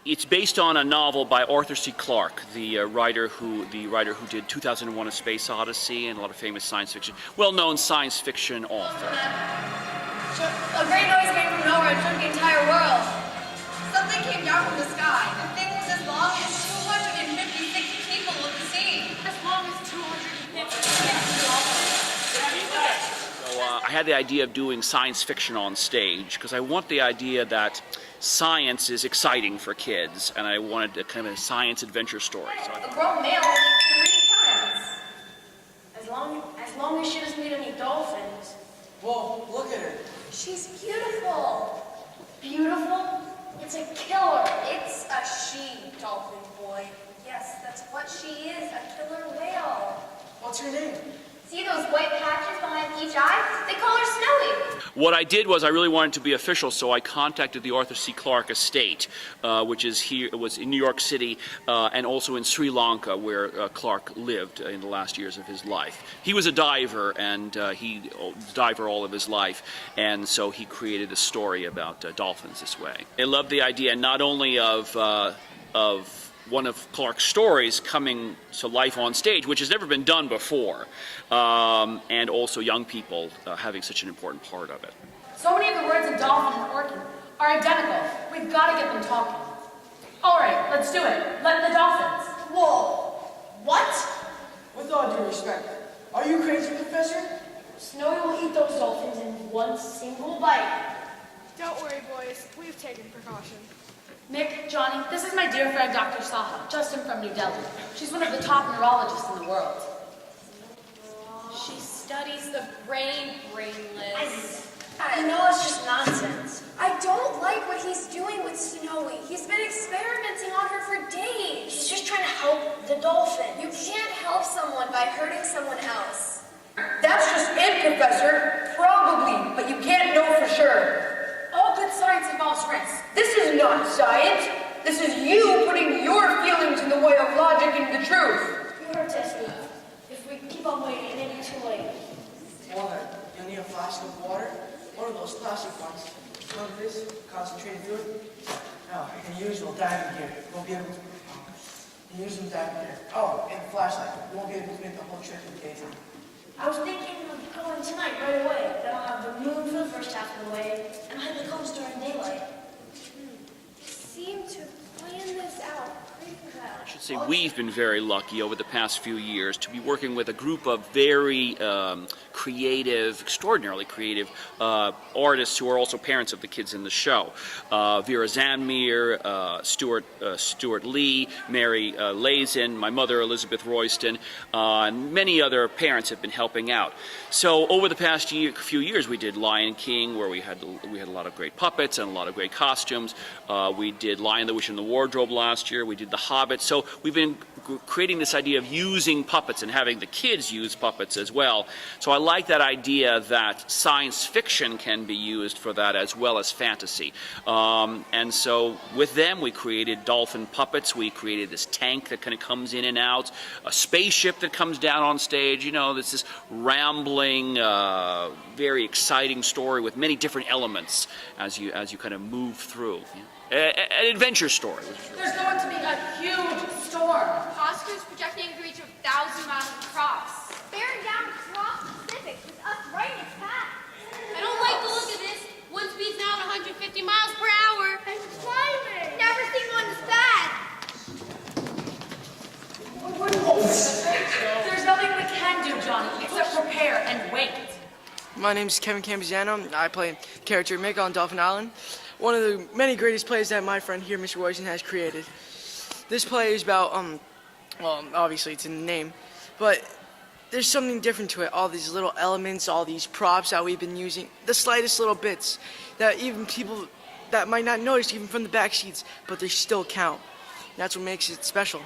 It's based on a novel by Arthur C. Clarke, the writer who did 2001: A Space Odyssey and a lot of famous science fiction, well-known science fiction author. A great noise came from nowhere and shook the entire world. Something came down from the sky. The thing was as long as 256 people of the sea. As long as 256 So I had the idea of doing science fiction on stage because I want the idea that science is exciting for kids, and I wanted a kind of science adventure story. So a grown male can 3 times. As long as she doesn't meet any dolphins. Whoa, look at her. She's beautiful. Beautiful? It's a killer. It's a she, dolphin boy. Yes, that's what she is, a killer whale. What's her name? See those white patches behind each eye? They call her Snowy. What I did was I really wanted to be official, so I contacted the Arthur C. Clarke estate, which was in New York City and also in Sri Lanka, where Clarke lived in the last years of his life. He was a diver, and he diver all of his life, and so he created a story about dolphins this way. I love the idea not only of one of Clarke's stories coming to life on stage, which has never been done before, and also young people having such an important part of it. So many of the words in dolphin and orchid are identical. We've got to get them talking. All right, let's do it. Let the dolphins. Whoa. What? With all due respect, are you crazy, Professor? Snowy will eat those dolphins in one single bite. Don't worry, boys. We've taken precaution. Nick, Johnny, this is my dear friend Dr. Saha, just in from New Delhi. She's one of the top neurologists in the world. She studies the brain, brainless. You know it's just nonsense. I don't like what he's doing with Snowy. He's been experimenting on her for days. He's just trying to help the dolphin. You can't help someone by hurting someone else. That's just it, Professor. Probably, but you can't know for sure. All good science involves risk. This is not science. This is you putting your feelings in the way of logic and the truth. You heard Tessie. If we keep on waiting, it may be too late. Hold on. You'll need a flask of water. One of those plastic ones. One of this, concentrated fluid. Now, you can use will dive in here. You won't be able to. You use them dive in here. Oh, and a flashlight. You won't be able to make the whole trip in the daytime. I was thinking of going tonight right away. Then I'll have the moon for the first half of the way, and I'll have the coast during daylight. You seem to plan this out pretty well. I should say we've been very lucky over the past few years to be working with a group of very creative, extraordinarily creative artists who are also parents of the kids in the show. Vera Zanmir, Stuart Lee, Mary Lazin, my mother Elizabeth Royston, and many other parents have been helping out. So over the past few years we did Lion King, where we had a lot of great puppets and a lot of great costumes. We did Lion, the Witch, and the Wardrobe last year. We did The Hobbit. So we've been creating this idea of using puppets and having the kids use puppets as well. So I like that idea that science fiction can be used for that as well as fantasy. And so with them we created dolphin puppets. We created this tank that kind of comes in and out, a spaceship that comes down on stage. You know, this rambling, very exciting story with many different elements as you kind of move through. An adventure story. There's going to be a huge storm. Oscar's projecting to reach 1,000 miles across. Bearing down across the Pacific with us right in its path. I don't like the look of this. Wind speed's now at 150 miles per hour. And climbing. Never seen one this bad. There's nothing we can do, Johnny, except prepare and wait. My name's Kevin Campiano. I play character Mick on Dolphin Island. One of the many greatest plays that my friend here, Mr. Royston, has created. This play is about, well, obviously it's in the name, but there's something different to it. All these little elements, all these props that we've been using, the slightest little bits that even people that might not notice even from the back seats, but they still count. That's what makes it special.